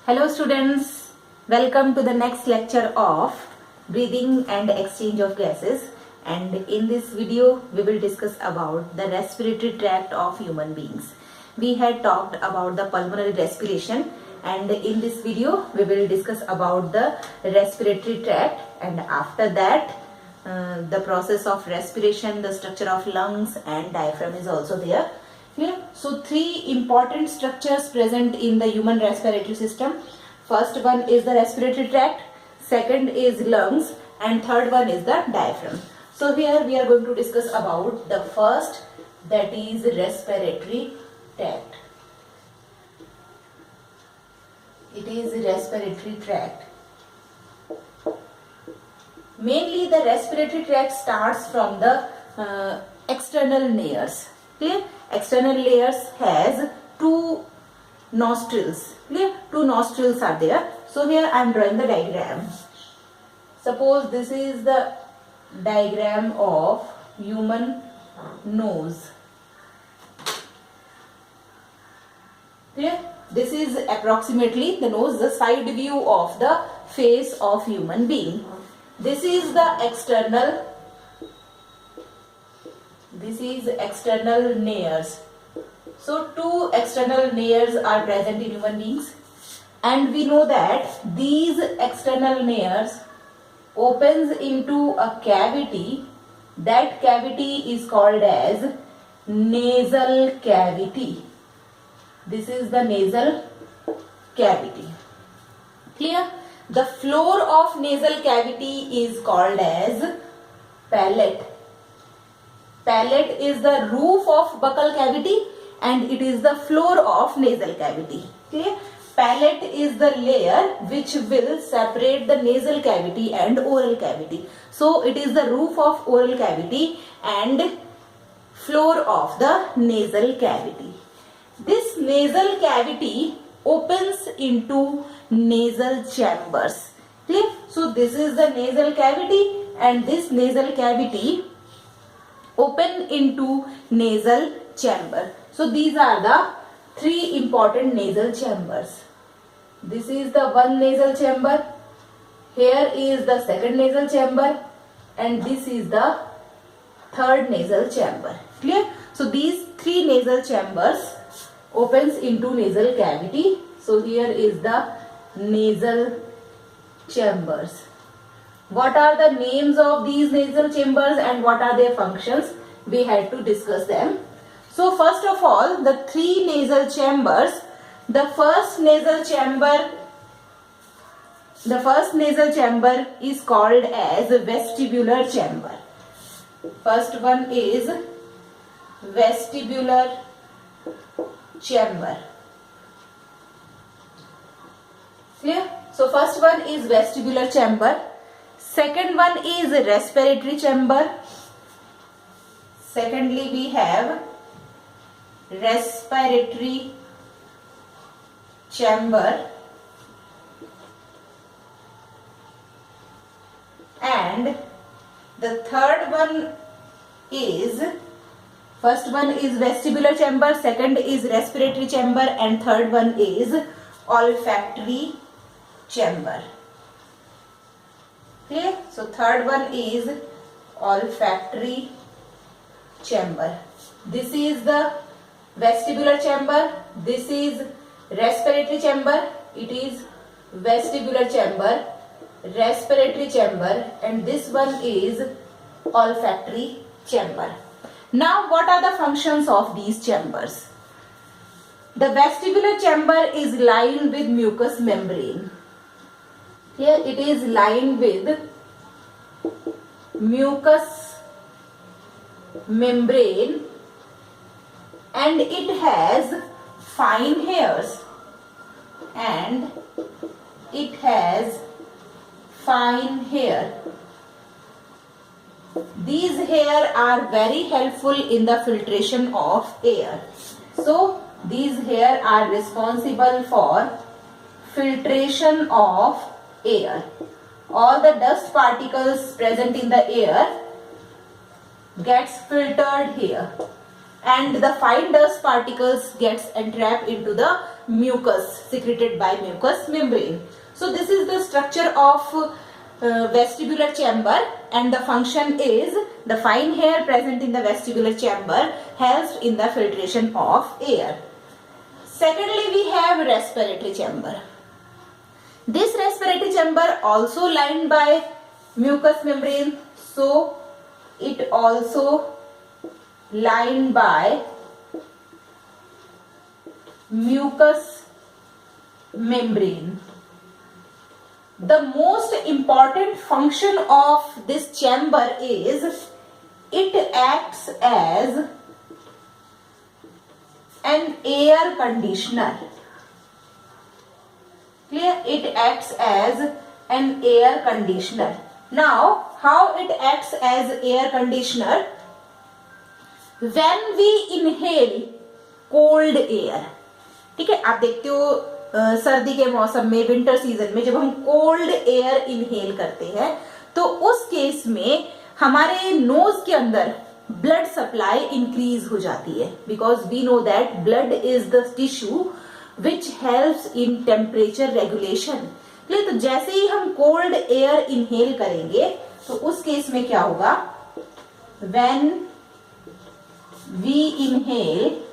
Hello students, welcome to the next lecture of breathing and exchange of gases, and in this video we will discuss about the respiratory tract of human beings. We had talked about the pulmonary respiration, and in this video we will discuss about the respiratory tract, and after that the process of respiration, the structure of lungs and diaphragm is also there. Clear? So three important structures present in the human respiratory system. First one is the respiratory tract, second is lungs, and third one is the diaphragm. So here we are going to discuss about the first, that is respiratory tract. It is respiratory tract. Mainly the respiratory tract starts from the external layers. Clear? External layers has two nostrils. Clear? Two nostrils are there. So here I am drawing the diagram. Suppose this is the diagram of human nose. Clear? This is approximately the nose, the side view of the face of human being. This is the external. This is external layers. So two external layers are present in human beings, and we know that these external layers opens into a cavity. That cavity is called as nasal cavity. This is the nasal cavity. Clear? The floor of nasal cavity is called as palate. Palate is the roof of buccal cavity and it is the floor of nasal cavity. Clear? Palate is the layer which will separate the nasal cavity and oral cavity. So it is the roof of oral cavity and floor of the nasal cavity. This nasal cavity opens into nasal chambers. Clear? So this is the nasal cavity, and this nasal cavity open into nasal chamber. So these are the three important nasal chambers. This is the one nasal chamber, here is the second nasal chamber, and this is the third nasal chamber. Clear? So these three nasal chambers opens into nasal cavity. So here is the nasal chambers. What are the names of these nasal chambers and what are their functions? We had to discuss them. So first of all, the three nasal chambers. The first nasal chamber is called as vestibular chamber. First one is vestibular chamber. Clear? So first one is vestibular chamber. Second one is respiratory chamber. Secondly, we have respiratory chamber, and the third one is, first one is vestibular chamber, second is respiratory chamber, and third one is olfactory chamber. Okay, so third one is olfactory chamber. This is the vestibular chamber, this is respiratory chamber, it is vestibular chamber, respiratory chamber, and this one is olfactory chamber. Now what are the functions of these chambers? The vestibular chamber is lined with mucous membrane. Here it is lined with mucous membrane, and it has fine hairs, and it has fine hair. These hair are very helpful in the filtration of air. So these hair are responsible for filtration of air. All the dust particles present in the air gets filtered here, and the fine dust particles gets entrapped into the mucus secreted by mucous membrane. So this is the structure of vestibular chamber, and the function is the fine hair present in the vestibular chamber helps in the filtration of air. Secondly, we have respiratory chamber. This respiratory chamber also lined by mucous membrane, so it also lined by mucous membrane. The most important function of this chamber is it acts as an air conditioner. Clear? It acts as an air conditioner. Now, how it acts as air conditioner? When we inhale cold air, ठीक है, आप देखते हो सर्दी के मौसम में, winter season में जब हम कोल्ड एयर इनहेल करते हैं तो उस केस में हमारे नोज के अंदर ब्लड सप्लाई इंक्रीज हो जाती है, because we know that blood is the tissue which helps in temperature regulation. तो जैसे ही हम कोल्ड एयर इनहेल करेंगे तो उस केस में क्या होगा, when we inhale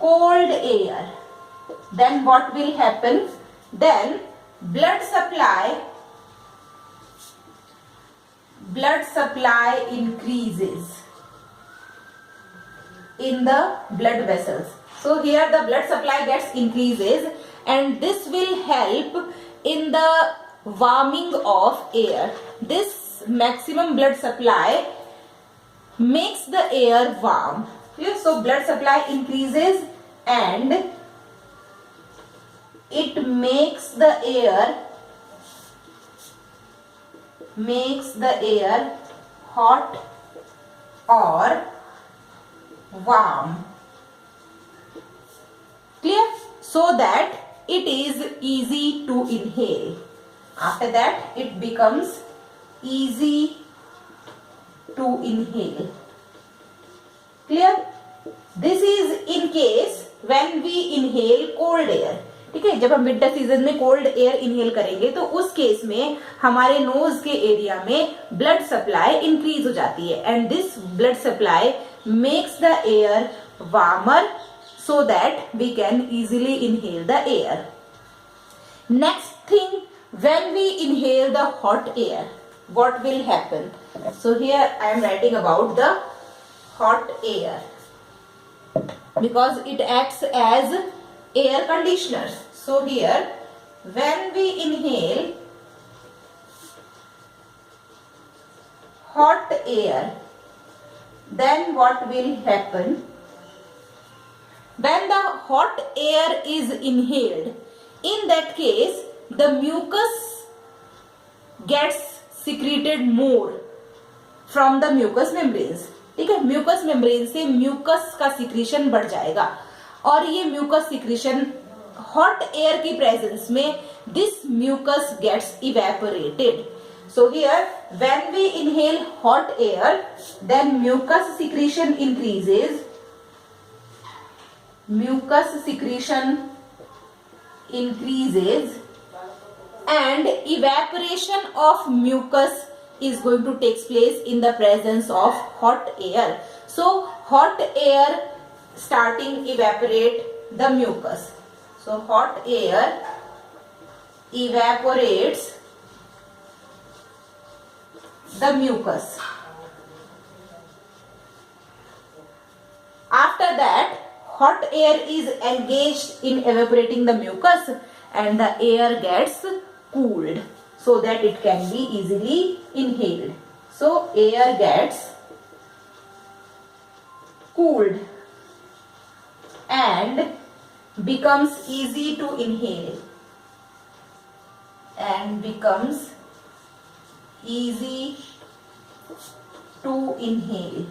cold air, then what will happen? Then blood supply increases in the blood vessels. So here the blood supply gets increases, and this will help in the warming of air. This maximum blood supply makes the air warm. So blood supply increases and it makes the air hot or warm. Clear? So that it is easy to inhale. After that it becomes easy to inhale. Clear? This is in case when we inhale cold air. ठीक है, जब हम winter season में cold air inhale करेंगे तो उस case में हमारे नोज के एरिया में ब्लड सप्लाई इंक्रीज हो जाती है, and this blood supply makes the air warmer so that we can easily inhale the air. Next thing, when we inhale the hot air, what will happen? So here I am writing about the hot air because it acts as air conditioner. So here when we inhale hot air, then what will happen? When the hot air is inhaled, in that case the mucus gets secreted more from the mucous membranes. ठीक है, mucus membrane से mucus का secretion बढ़ जाएगा और ये mucus secretion hot air की presence में this mucus gets evaporated. So here when we inhale hot air, then mucus secretion increases. Mucus secretion increases and evaporation of mucus is going to take place in the presence of hot air. So hot air starting evaporate the mucus. So hot air evaporates the mucus. After that, hot air is engaged in evaporating the mucus and the air gets cooled so that it can be easily inhaled. So air gets cooled and becomes easy to inhale and becomes easy to inhale.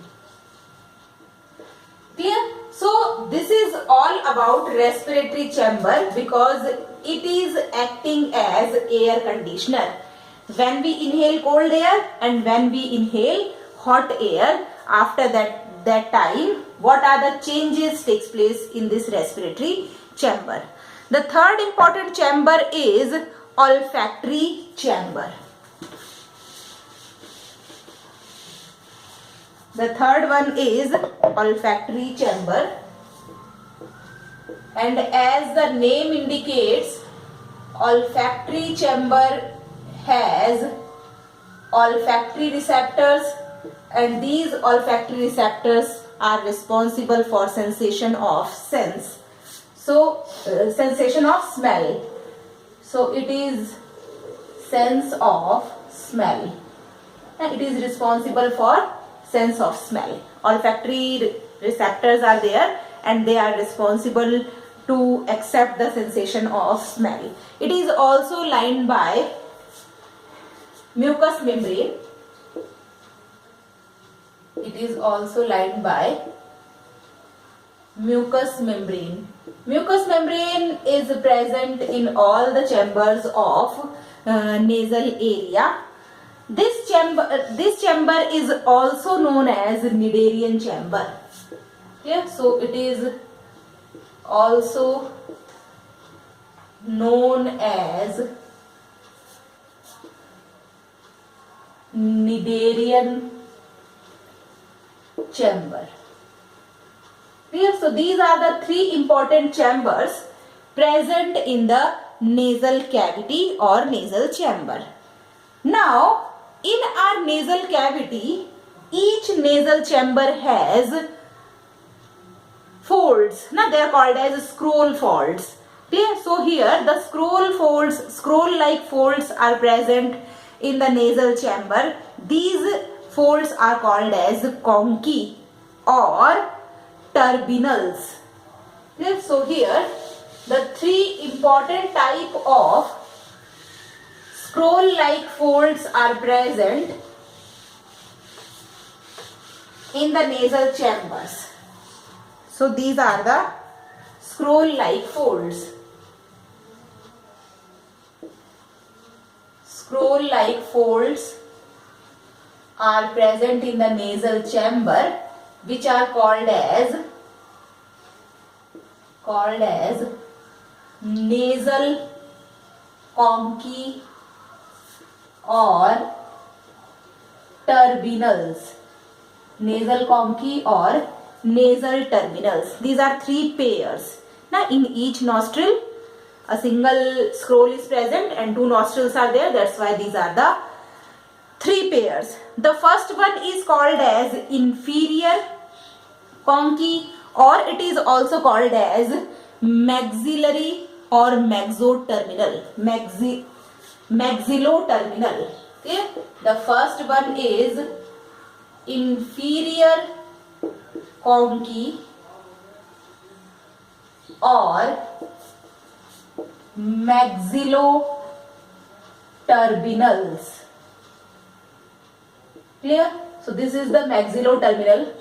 Clear? So this is all about respiratory chamber because it is acting as air conditioner. When we inhale cold air and when we inhale hot air, after that that time, what are the changes takes place in this respiratory chamber. The third important chamber is olfactory chamber. The third one is olfactory chamber, and as the name indicates, olfactory chamber has olfactory receptors, and these olfactory receptors are responsible for sensation of sense. So sensation of smell. So it is sense of smell, and it is responsible for sense of smell. Olfactory receptors are there and they are responsible to accept the sensation of smell. It is also lined by mucous membrane. It is also lined by mucous membrane. Mucous membrane is present in all the chambers of nasal area. This chamber is also known as Cnidarian chamber. Okay, so it is also known as Cnidarian chamber. Clear? So these are the three important chambers present in the nasal cavity or nasal chamber. Now, in our nasal cavity, each nasal chamber has folds. Now they are called as scroll folds. Okay, so here the scroll-like folds are present in the nasal chamber. These folds are called as conchi or turbinals. Okay, so here the three important type of scroll-like folds are present in the nasal chambers. So these are the scroll-like folds. Scroll-like folds are present in the nasal chamber, which are called as nasal conchi or turbinals. Nasal conchi or nasal turbinals. These are three pairs. Now in each nostril a single scroll is present and two nostrils are there. That's why these are the three pairs. The first one is called as inferior conchi, or it is also called as maxillary or maxilloterminal. Maxilloterminal. Okay, the first one is inferior conchi or maxilloterminals. Clear? So this is the maxilloterminal.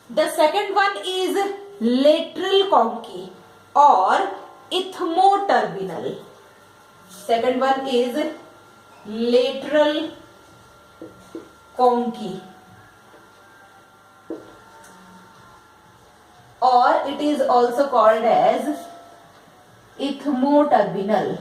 The second one is lateral conchi or ethmoterminal. Second one is lateral conchi, or it is also called as ethmoterminal.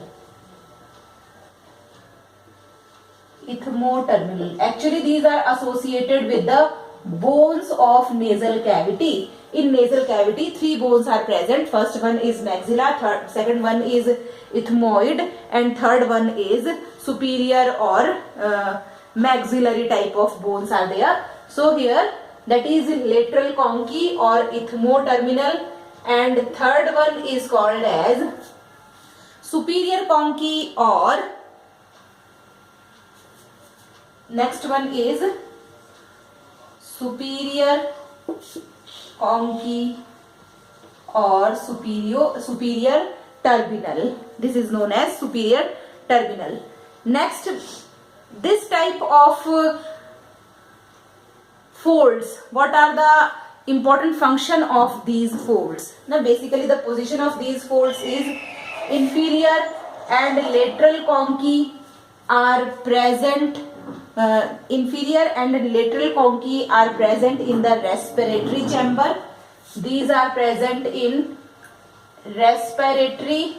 Ethmoterminal. Actually, these are associated with the bones of nasal cavity. In nasal cavity, three bones are present. First one is maxilla, second one is ethmoid, and third one is superior or maxillary type of bones are there. So here that is lateral conchi or ethmoterminal, and third one is called as superior conchi, or next one is superior conchi or superior terminal. This is known as superior terminal. Next, this type of folds, what are the important function of these folds? Now basically the position of these folds is inferior and lateral conchi are present inferior and lateral conchae are present in the respiratory chamber. These are present in respiratory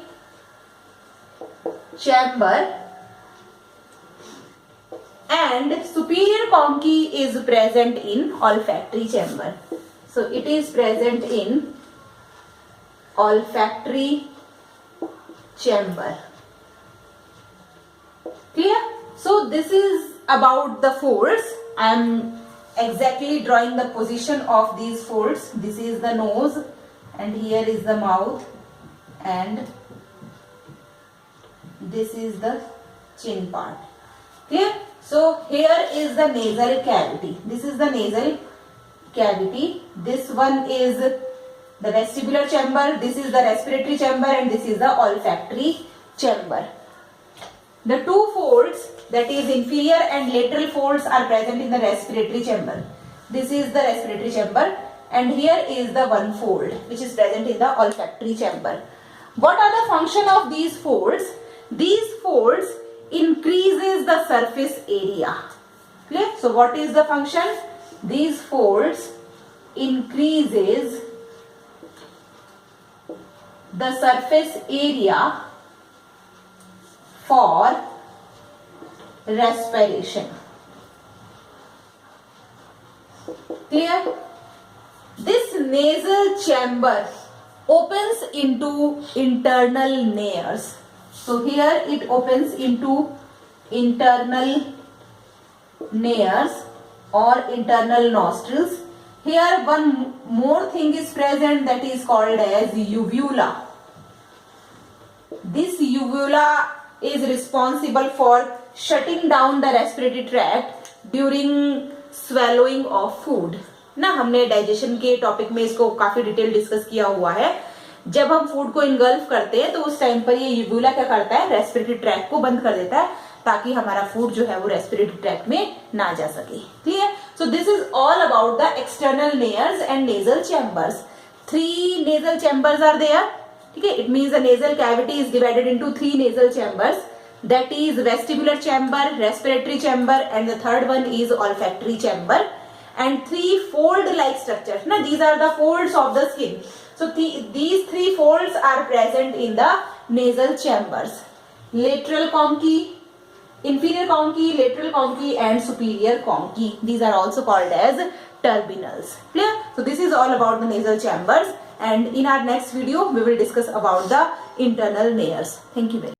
chamber, and superior conchae is present in olfactory chamber. So it is present in olfactory chamber. Clear? So this is about the folds. I am exactly drawing the position of these folds. This is the nose and here is the mouth and this is the chin part. Clear? So here is the nasal cavity. This is the nasal cavity. This one is the vestibular chamber, this is the respiratory chamber, and this is the olfactory chamber. The two folds, that is inferior and lateral folds, are present in the respiratory chamber. This is the respiratory chamber, and here is the one fold which is present in the olfactory chamber. What are the function of these folds? These folds increases the surface area. Clear? So what is the function? These folds increases the surface area for respiration. Clear? This nasal chamber opens into internal nares. So here it opens into internal nares or internal nostrils. Here one more thing is present, that is called as uvula. This uvula is responsible for shutting down the respiratory tract during swallowing of food. ना हमने digestion के topic में इसको काफी detail discuss किया हुआ है. जब हम फूड को इनगल्फ करते हैं तो उस टाइम पर ये यूवुला क्या करता है, रेस्पिरेटरी ट्रैक्ट को बंद कर देता है ताकि हमारा फूड जो है वो रेस्पिरेटरी ट्रैक्ट में ना जा सके. Clear? So this is all about the external nares and nasal chambers. 3 nasal chambers are there. ठीक है, it means the nasal cavity is divided into 3 nasal chambers, that is vestibular chamber, respiratory chamber, and the third one is olfactory chamber, and 3 fold like structures. Now these are the folds of the skin. So these 3 folds are present in the nasal chambers: lateral conchae, inferior conchae, lateral conchae, and superior conchae. These are also called as turbinals. Clear? So this is all about the nasal chambers, and in our next video we will discuss about the internal nares. Thank you very much.